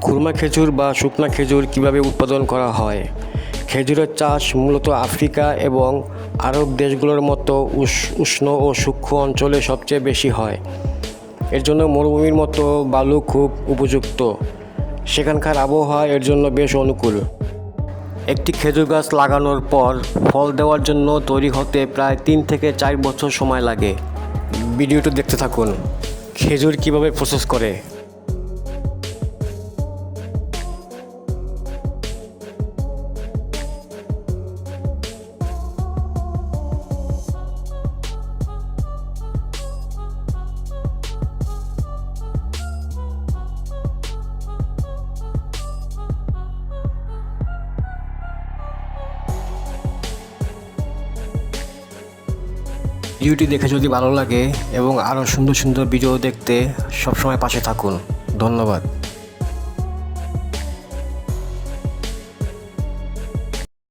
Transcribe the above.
খুরমা খেজুর বা শুকনা খেজুর কিভাবে উৎপাদন করা হয়। খেজুরের চাষ মূলত আফ্রিকা এবং আরব দেশগুলোর মতো উষ্ণ ও সূক্ষ্ম অঞ্চলে সবচেয়ে বেশি হয়। এর জন্য মরুভূমির মতো বালু খুব উপযুক্ত। সেখানকার আবহাওয়া এর জন্য বেশ অনুকূল। একটি খেজুর গাছ লাগানোর পর ফল দেওয়ার জন্য তৈরি হতে প্রায় 3 থেকে 4 বছর সময় লাগে। ভিডিওটি দেখতে থাকুন। খেজুর কিভাবে প্রসেস করে। ভিডিওটি দেখে যদি ভালো লাগে এবং আরও সুন্দর সুন্দর ভিডিও দেখতে সবসময় পাশে থাকুন। ধন্যবাদ।